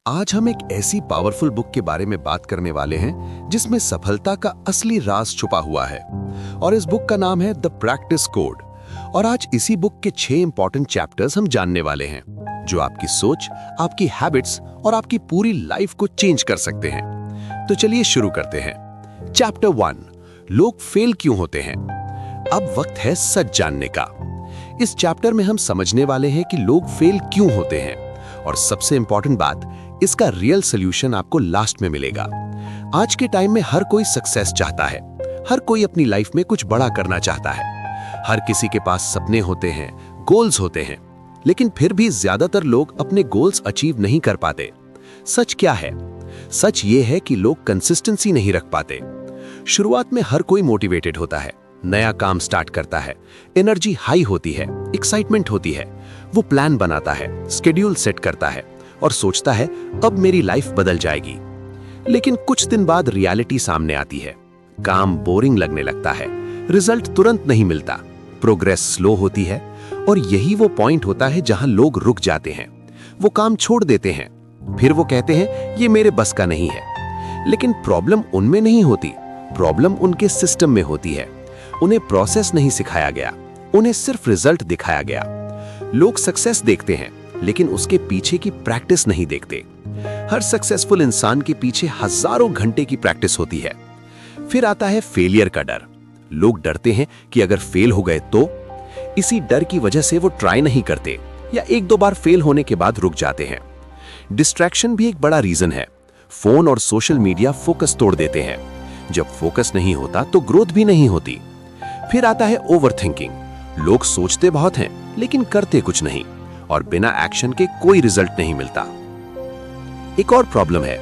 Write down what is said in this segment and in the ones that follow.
आज हम एक ऐसी पावरफुल बुक के बारे में बात करने वाले हैं जिसमें सफलता का असली राज छुपा हुआ है। और इस बुक का नाम है द प्रैक्टिस कोड। और आज इसी बुक के 6 इंपॉर्टेंट चैप्टर्स हम जानने वाले हैं जो आपकी सोच, आपकी हैबिट्स और आपकी पूरी लाइफ को चेंज कर सकते हैं। तो चलिए शुरू करते हैं। चैप्टर 1, लोग फेल क्यों होते हैं। अब वक्त है सच जानने का। इस चैप्टर में हम समझने वाले हैं कि लोग फेल क्यों होते हैं, और सबसे इंपॉर्टेंट बात, इसका रियल सॉल्यूशन आपको लास्ट में मिलेगा। आज के टाइम में हर कोई सक्सेस चाहता है, हर कोई अपनी लाइफ में कुछ बड़ा करना चाहता है। हर किसी के पास सपने होते हैं, गोल्स होते हैं, लेकिन फिर भी ज्यादातर लोग अपने गोल्स अचीव नहीं कर पाते। सच क्या है? सच ये है कि लोग कंसिस्टेंसी नहीं रख पाते। शुरुआत में हर कोई मोटिवेटेड होता है, नया काम स्टार्ट करता है, एनर्जी हाई होती है, एक्साइटमेंट होती है। वो प्लान बनाता है, शेड्यूल सेट करता है और सोचता है अब मेरी लाइफ बदल जाएगी। लेकिन कुछ दिन बाद रियलिटी सामने आती है। काम बोरिंग लगने लगता है, रिजल्ट तुरंत नहीं मिलता, प्रोग्रेस स्लो होती है। और यही वो पॉइंट होता है जहां लोग रुक जाते हैं। वो काम छोड़ देते हैं, फिर वो कहते हैं ये मेरे बस का नहीं है। लेकिन प्रॉब्लम उनमें नहीं होती, प्रॉब्लम उनके सिस्टम में होती है। उन्हें प्रोसेस नहीं सिखाया गया, उन्हें सिर्फ रिजल्ट दिखाया गया। लोग सक्सेस देखते हैं लेकिन उसके पीछे की प्रैक्टिस नहीं देखते। हर सक्सेसफुल इंसान के पीछे हजारों घंटे की प्रैक्टिस होती है। फिर आता है फेलियर का डर। लोग डरते हैं कि अगर फेल हो गए तो। इसी डर की वजह से वो ट्राई नहीं करते या एक दो बार फेल होने के बाद रुक जाते हैं। डिस्ट्रैक्शन भी एक बड़ा रीजन है। फोन और सोशल मीडिया फोकस तोड़ देते हैं। जब फोकस नहीं होता तो ग्रोथ भी नहीं होती। फिर आता है ओवरथिंकिंग। लोग सोचते बहुत हैं लेकिन करते कुछ नहीं, और बिना एक्शन के कोई रिजल्ट नहीं मिलता। एक और प्रॉब्लम है,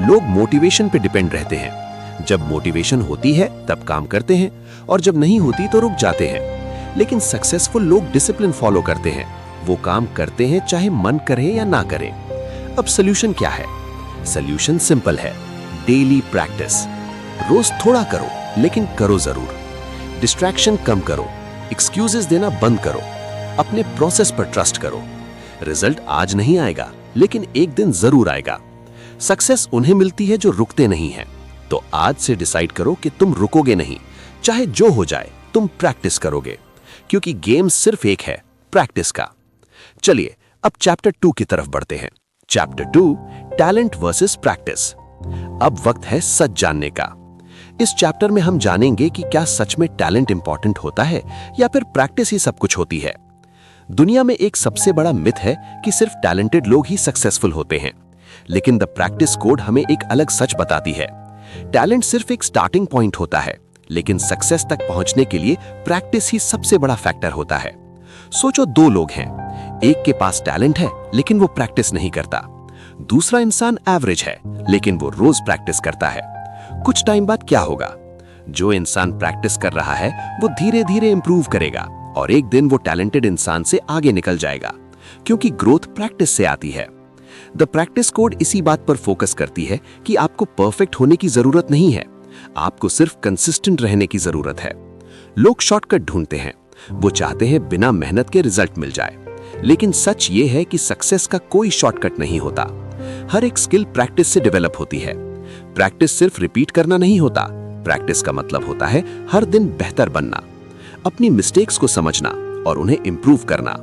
लोग मोटिवेशन पे डिपेंड रहते हैं। जब मोटिवेशन होती है तब काम करते हैं, और जब नहीं होती तो रुक जाते हैं। लेकिन सक्सेसफुल लोग डिसिप्लिन फॉलो करते हैं। वो काम करते हैं चाहे मन करे या ना करे। अब सोल्यूशन क्या है? सोल्यूशन सिंपल है, डेली प्रैक्टिस। रोज थोड़ा करो लेकिन करो जरूर। डिस्ट्रैक्शन कम करो, एक्सक्यूजेस देना बंद करो, अपने प्रोसेस पर ट्रस्ट करो। रिजल्ट आज नहीं आएगा लेकिन एक दिन जरूर आएगा। सक्सेस उन्हें मिलती है जो रुकते नहीं हैं। तो आज से डिसाइड करो कि तुम रुकोगे नहीं, चाहे जो हो जाए तुम प्रैक्टिस करोगे, क्योंकि गेम सिर्फ एक है, प्रैक्टिस का। चलिए अब चैप्टर 2 की तरफ बढ़ते हैं। Chapter 2, talent versus practice. अब वक्त है सच जानने का। इस चैप्टर में हम जानेंगे कि क्या सच में टैलेंट इंपॉर्टेंट होता है या फिर प्रैक्टिस ही सब कुछ होती है। दुनिया में एक सबसे बड़ा मिथ है कि सिर्फ टैलेंटेड लोग ही सक्सेसफुल होते हैं, लेकिन द प्रैक्टिस कोड हमें एक अलग सच बताती है। टैलेंट सिर्फ एक स्टार्टिंग पॉइंट होता है, लेकिन सक्सेस तक पहुंचने के लिए प्रैक्टिस ही सबसे बड़ा फैक्टर होता है। सोचो, 2 लोग हैं, एक के पास टैलेंट है लेकिन वो प्रैक्टिस नहीं करता। दूसरा इंसान एवरेज है लेकिन वो रोज प्रैक्टिस करता है। कुछ टाइम बाद क्या होगा? जो इंसान प्रैक्टिस कर रहा है वो धीरे धीरे इंप्रूव करेगा, और एक दिन वो टैलेंटेड इंसान से आगे निकल जाएगा, क्योंकि ग्रोथ प्रैक्टिस से आती है। द प्रैक्टिस कोड इसी बात पर फोकस करती है कि आपको परफेक्ट होने की जरूरत नहीं है, आपको सिर्फ कंसिस्टेंट रहने की जरूरत है। लोग शॉर्टकट ढूंढते हैं, वो चाहते हैं बिना मेहनत के रिजल्ट मिल जाए। लेकिन सच ये है कि सक्सेस का कोई शॉर्टकट नहीं होता। हर एक स्किल प्रैक्टिस से डेवलप होती है। प्रैक्टिस सिर्फ रिपीट करना नहीं होता, प्रैक्टिस का मतलब होता है हर दिन बेहतर बनना, अपनी मिस्टेक्स को समझना और उन्हें इंप्रूव करना।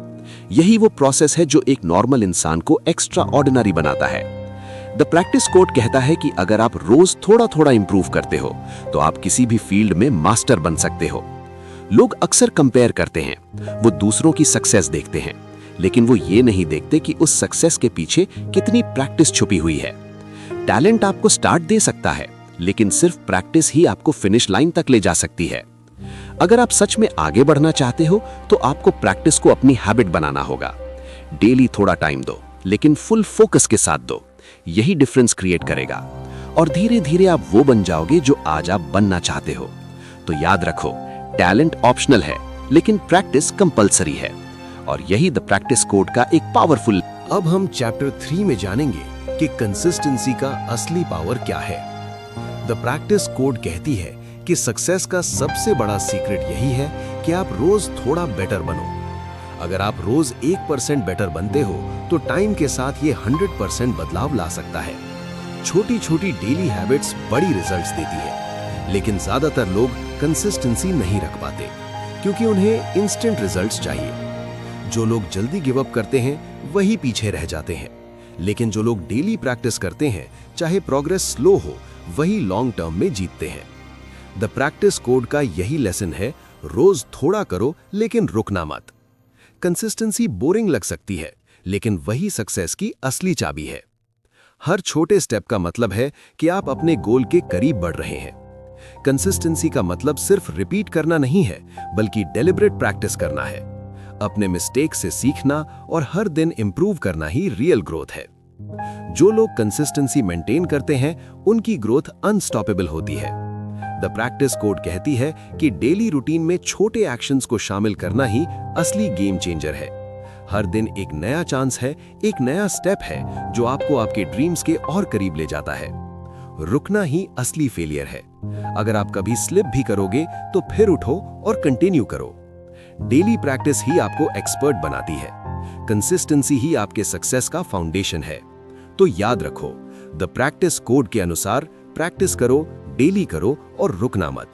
यही वो प्रोसेस है जो एक नॉर्मल इंसान को एक्स्ट्रा ऑर्डिनरी बनाता है। द प्रैक्टिस कोड कहता है कि अगर आप रोज थोड़ा थोड़ा इंप्रूव करते हो तो आप किसी भी फील्ड में मास्टर बन सकते हो। लोग अक्सर कंपेयर करते हैं, वो दूसरों की सक्सेस देखते हैं, लेकिन वो ये नहीं देखते कि उस सक्सेस के पीछे कितनी प्रैक्टिस छुपी हुई है। टैलेंट आपको स्टार्ट दे सकता है, लेकिन सिर्फ प्रैक्टिस ही आपको फिनिश लाइन तक ले जा सकती है। अगर आप सच में आगे बढ़ना चाहते हो तो आपको प्रैक्टिस को अपनी हैबिट बनाना होगा। डेली थोड़ा टाइम दो, लेकिन फुल फोकस के साथ दो। यही डिफरेंस क्रिएट करेगा, और धीरे धीरे आप वो बन जाओगे जो आज आप बनना चाहते हो। तो याद रखो, टैलेंट ऑप्शनल है लेकिन प्रैक्टिस कंपलसरी है, और यही द प्रैक्टिस कोड का एक पावरफुल। अब हम चैप्टर 3 में जानेंगे कि कंसिस्टेंसी का असली पावर क्या है। द प्रैक्टिस कोड कहती है कि सक्सेस का सबसे बड़ा सीक्रेट यही है कि आप रोज थोड़ा बेटर बनो। अगर आप रोज 1% बेटर बनते हो तो टाइम के साथ ये 100% बदलाव ला सकता है। छोटी छोटी डेली हैबिट्स बड़ी रिजल्ट्स देती है, लेकिन ज्यादातर लोग कंसिस्टेंसी नहीं रख पाते क्योंकि उन्हें इंस्टेंट रिजल्ट्स चाहिए। जो लोग जल्दी गिव अप करते हैं वही पीछे रह जाते हैं, लेकिन जो लोग डेली प्रैक्टिस करते हैं, चाहे प्रोग्रेस स्लो हो, वही लॉन्ग टर्म में जीतते हैं। द प्रैक्टिस कोड का यही लेसन है, रोज थोड़ा करो लेकिन रुकना मत। कंसिस्टेंसी बोरिंग लग सकती है, लेकिन वही सक्सेस की असली चाबी है। हर छोटे स्टेप का मतलब है कि आप अपने गोल के करीब बढ़ रहे हैं। कंसिस्टेंसी का मतलब सिर्फ रिपीट करना नहीं है, बल्कि डेलिब्रेट प्रैक्टिस करना है। अपने मिस्टेक से सीखना और हर दिन इंप्रूव करना ही रियल ग्रोथ है। जो लोग कंसिस्टेंसी मेंटेन करते हैं, उनकी ग्रोथ अनस्टॉपेबल होती है। द प्रैक्टिस कोड कहती है कि डेली रूटीन में छोटे एक्शंस को शामिल करना ही असली गेम चेंजर है। हर दिन एक नया चांस है, एक नया स्टेप है जो आपको आपके ड्रीम्स के और करीब ले जाता है। रुकना ही असली फेलियर है। अगर आप कभी स्लिप भी करोगे तो फिर उठो और कंटिन्यू करो। डेली प्रैक्टिस ही आपको एक्सपर्ट बनाती है। कंसिस्टेंसी ही आपके सक्सेस का फाउंडेशन है। तो याद रखो, द प्रैक्टिस कोड के अनुसार प्रैक्टिस करो, डेली करो और रुकना मत।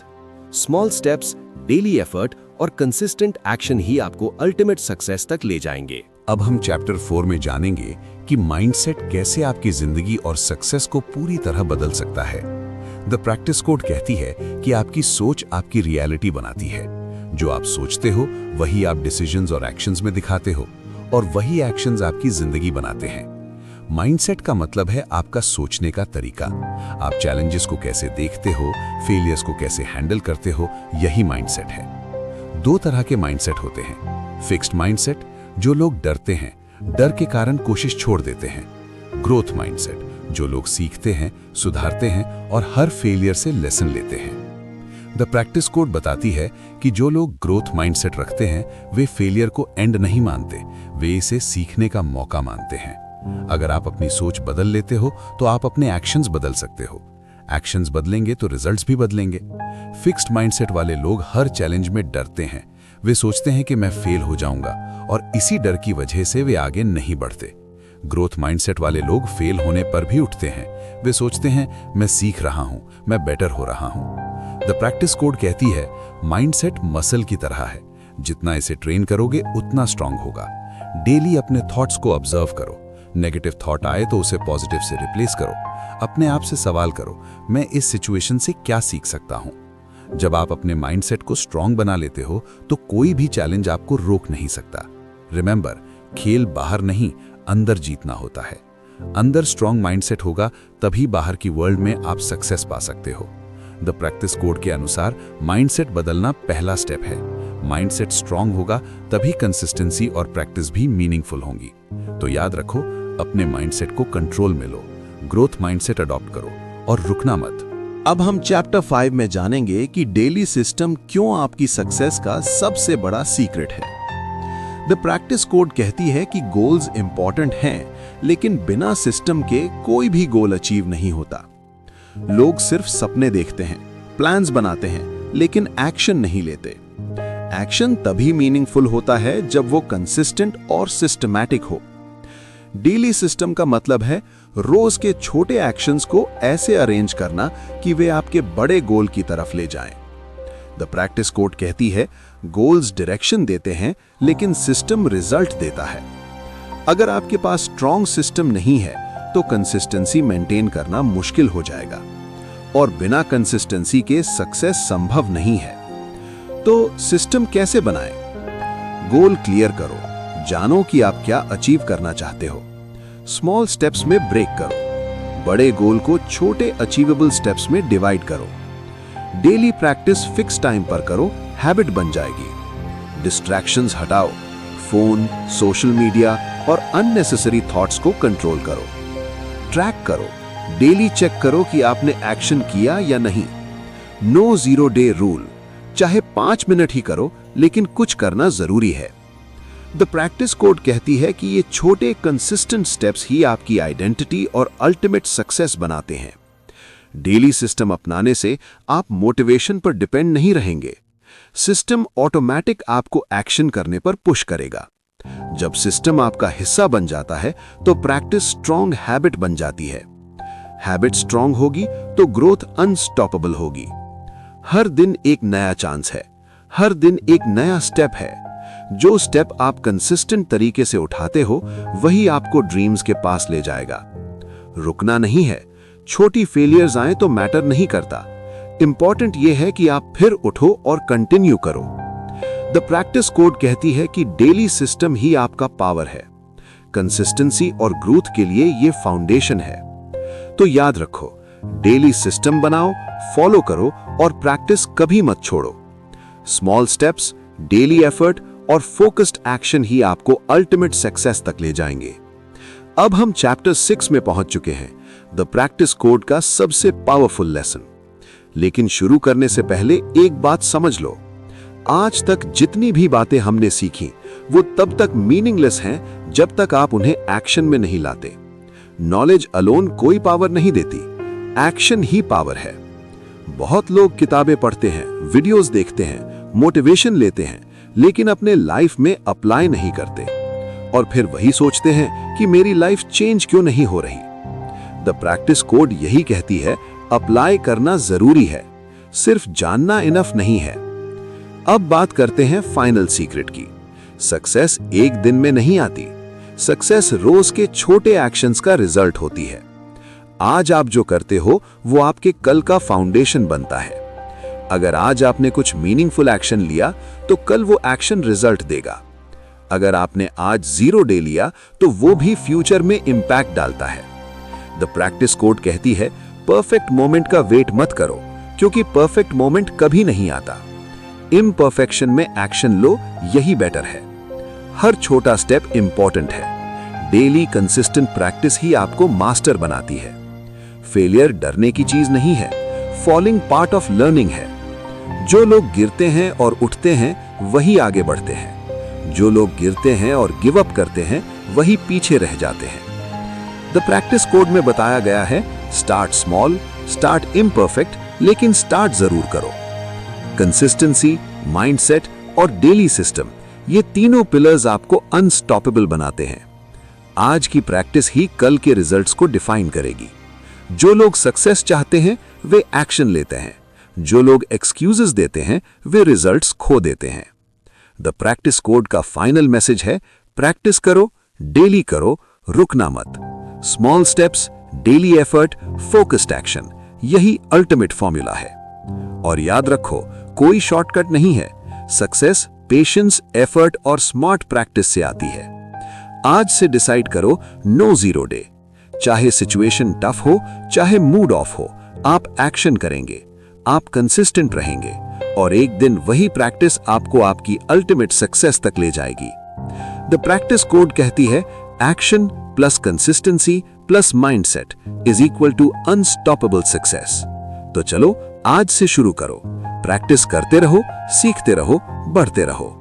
स्मॉल स्टेप्स, डेली एफर्ट और कंसिस्टेंट एक्शन ही आपको अल्टीमेट सक्सेस तक ले जाएंगे। अब हम चैप्टर 4 में जानेंगे कि माइंडसेट कैसे आपकी जिंदगी और सक्सेस को पूरी तरह बदल सकता है। द प्रैक्टिस कोड कहती है कि आपकी सोच आपकी रियलिटी बनाती है। जो आप सोचते हो वही आप डिसीजंस और एक्शंस में दिखाते हो, और वही एक्शंस आपकी जिंदगी बनाते हैं। माइंडसेट का मतलब है आपका सोचने का तरीका। आप चैलेंजेस को कैसे देखते हो, फेलियर्स को कैसे हैंडल करते हो, यही माइंडसेट है। दो तरह के माइंडसेट होते हैं। फिक्स्ड माइंडसेट, जो लोग डरते हैं, डर के कारण कोशिश छोड़ देते हैं। ग्रोथ माइंडसेट, जो लोग सीखते हैं, सुधारते हैं और हर फेलियर से लेसन लेते हैं। द प्रैक्टिस कोड बताती है कि जो लोग ग्रोथ माइंडसेट रखते हैं, वे फेलियर को एंड नहीं मानते, वे इसे सीखने का मौका मानते हैं। अगर आप अपनी सोच बदल लेते हो तो आप अपने एक्शंस बदल सकते हो। एक्शंस बदलेंगे तो रिजल्ट्स भी बदलेंगे। फिक्स्ड माइंडसेट वाले लोग हर चैलेंज में डरते हैं। वे सोचते हैं कि मैं फेल हो जाऊंगा, और इसी डर की वजह से वे आगे नहीं बढ़ते। ग्रोथ माइंडसेट वाले लोग फेल होने पर भी उठते हैं। वे सोचते हैं मैं सीख रहा हूं, मैं बेटर हो रहा हूं। द प्रैक्टिस कोड कहती है माइंडसेट मसल की तरह है, जितना इसे ट्रेन करोगे उतना स्ट्रांग होगा। डेली अपने थॉट्स को ऑब्जर्व करो। नेगेटिव थॉट आए तो उसे पॉजिटिव से रिप्लेस करो। अपने आप से सवाल करो, मैं इस सिचुएशन से क्या सीख सकता हूं। जब आप अपने माइंडसेट को स्ट्रांग बना लेते हो तो कोई भी चैलेंज आपको रोक नहीं सकता। रिमेंबर, खेल बाहर नहीं, अंदर जीतना होता है। अंदर स्ट्रांग माइंडसेट होगा तभी बाहर की वर्ल्ड में आप सक्सेस पा सकते हो। द प्रैक्टिस कोड के अनुसार माइंडसेट बदलना पहला स्टेप है। माइंडसेट स्ट्रांग होगा तभी कंसिस्टेंसी और प्रैक्टिस भी मीनिंगफुल होंगी। तो याद रखो, अपने माइंडसेट को कंट्रोल में लो, ग्रोथ माइंडसेट अडॉप्ट करो और रुकना मत। अब हम चैप्टर 5 में जानेंगे कि डेली सिस्टम क्यों आपकी सक्सेस का सबसे बड़ा सीक्रेट है। द प्रैक्टिस कोड कहती है कि गोल्स इंपॉर्टेंट हैं, लेकिन बिना सिस्टम के कोई भी गोल अचीव नहीं होता। लोग सिर्फ सपने देखते हैं, प्लान्स बनाते हैं, लेकिन एक्शन नहीं लेते। एक्शन तभी मीनिंगफुल होता है जब वो कंसिस्टेंट और सिस्टमैटिक हो। डेली सिस्टम का मतलब है रोज के छोटे एक्शंस को ऐसे अरेंज करना कि वे आपके बड़े गोल की तरफ ले जाएं। द प्रैक्टिस कोड कहती है गोल्स डायरेक्शन देते हैं, लेकिन सिस्टम रिजल्ट देता है। अगर आपके पास स्ट्रॉन्ग सिस्टम नहीं है तो कंसिस्टेंसी मेंटेन करना मुश्किल हो जाएगा, और बिना कंसिस्टेंसी के सक्सेस संभव नहीं है। तो सिस्टम कैसे बनाएं? गोल क्लियर करो, जानो कि आप क्या अचीव करना चाहते हो। स्मॉल स्टेप्स में ब्रेक करो, बड़े गोल को छोटे अचीवेबल स्टेप्स में डिवाइड करो। डेली प्रैक्टिस फिक्स टाइम पर करो, हैबिट बन जाएगी। डिस्ट्रैक्शंस हटाओ, फोन, सोशल मीडिया और अननेसेसरी थॉट्स को कंट्रोल करो। ट्रैक करो, डेली चेक करो कि आपने एक्शन किया या नहीं। नो 0 डे रूल, चाहे 5 मिनट ही करो, लेकिन कुछ करना जरूरी है। द प्रैक्टिस कोड कहती है कि ये छोटे कंसिस्टेंट स्टेप्स ही आपकी आइडेंटिटी और अल्टीमेट सक्सेस बनाते हैं। डेली सिस्टम अपनाने से आप मोटिवेशन पर डिपेंड नहीं रहेंगे। सिस्टम ऑटोमेटिक आपको एक्शन करने पर पुश करेगा। जब सिस्टम आपका हिस्सा बन जाता है तो प्रैक्टिस स्ट्रॉन्ग हैबिट बन जाती है। हैबिट स्ट्रॉन्ग होगी तो ग्रोथ अनस्टॉपेबल होगी। हर दिन एक नया चांस है, हर दिन एक नया स्टेप है। जो स्टेप आप कंसिस्टेंट तरीके से उठाते हो वही आपको ड्रीम्स के पास ले जाएगा। रुकना नहीं है, छोटी फेलियर्स आए तो मैटर नहीं करता। इंपॉर्टेंट यह है कि आप फिर उठो और कंटिन्यू करो। द प्रैक्टिस कोड कहती है कि डेली सिस्टम ही आपका पावर है। कंसिस्टेंसी और ग्रोथ के लिए यह फाउंडेशन है। तो याद रखो, डेली सिस्टम बनाओ, फॉलो करो और प्रैक्टिस कभी मत छोड़ो। स्मॉल स्टेप्स, डेली एफर्ट और फोकस्ड एक्शन ही आपको अल्टीमेट सक्सेस तक ले जाएंगे। अब हम चैप्टर 6 में पहुंच चुके हैं, द प्रैक्टिस कोड का सबसे पावरफुल लेसन। लेकिन शुरू करने से पहले एक बात समझ लो, आज तक जितनी भी बातें हमने सीखी वो तब तक मीनिंगलेस हैं जब तक आप उन्हें एक्शन में नहीं लाते। नॉलेज अलोन कोई पावर नहीं देती, एक्शन ही पावर है। बहुत लोग किताबें पढ़ते हैं, वीडियोस देखते हैं, मोटिवेशन लेते हैं, लेकिन अपने लाइफ में अप्लाई नहीं करते और फिर वही सोचते हैं कि मेरी लाइफ चेंज क्यों नहीं हो रही। द प्रैक्टिस कोड यही कहती है, अप्लाई करना जरूरी है, सिर्फ जानना इनफ नहीं है। अब बात करते हैं फाइनल सीक्रेट की। सक्सेस एक दिन में नहीं आती, सक्सेस रोज के छोटे एक्शंस का रिजल्ट होती है। आज आप जो करते हो वो आपके कल का फाउंडेशन बनता है। अगर आज आपने कुछ मीनिंगफुल एक्शन लिया तो कल वो एक्शन रिजल्ट देगा। अगर आपने आज 0 डे लिया तो वो भी फ्यूचर में इंपैक्ट डालता है। द प्रैक्टिस कोड कहती है, परफेक्ट मोमेंट का वेट मत करो, क्योंकि परफेक्ट मोमेंट कभी नहीं आता। इम्परफेक्शन में एक्शन लो, यही बेटर है। हर छोटा स्टेप इंपॉर्टेंट है। डेली कंसिस्टेंट प्रैक्टिस ही आपको मास्टर बनाती है। फेलियर डरने की चीज नहीं है, फॉलिंग पार्ट ऑफ लर्निंग है। जो लोग गिरते हैं और उठते हैं वही आगे बढ़ते हैं। जो लोग गिरते हैं और गिव अप करते हैं वही पीछे रह जाते हैं। द प्रैक्टिस कोड में बताया गया है, स्टार्ट स्मॉल, स्टार्ट इम्परफेक्ट, लेकिन स्टार्ट जरूर करो। कंसिस्टेंसी, माइंडसेट और डेली सिस्टम, ये तीनों पिलर्स आपको अनस्टॉपेबल बनाते हैं। आज की प्रैक्टिस ही कल के रिजल्ट्स को डिफाइन करेगी। जो लोग सक्सेस चाहते हैं वे एक्शन लेते हैं, जो लोग एक्सक्यूजेस देते हैं वे रिजल्ट्स खो देते हैं। द प्रैक्टिस कोड का फाइनल मैसेज है, प्रैक्टिस करो, डेली करो, रुकना मत। Small steps, daily effort, focused action, यही अल्टीमेट फॉर्मूला है। और याद रखो, कोई शॉर्टकट नहीं है। सक्सेस पेशेंस, एफर्ट और स्मार्ट प्रैक्टिस से आती है। आज से डिसाइड करो, नो 0 डे। चाहे सिचुएशन टफ हो, चाहे मूड ऑफ हो, आप एक्शन करेंगे, आप कंसिस्टेंट रहेंगे और एक दिन वही प्रैक्टिस आपको आपकी अल्टीमेट सक्सेस तक ले जाएगी। द प्रैक्टिस कोड कहती है, action plus consistency plus mindset is equal to unstoppable success. तो चलो आज से शुरू करो, प्रैक्टिस करते रहो, सीखते रहो, बढ़ते रहो।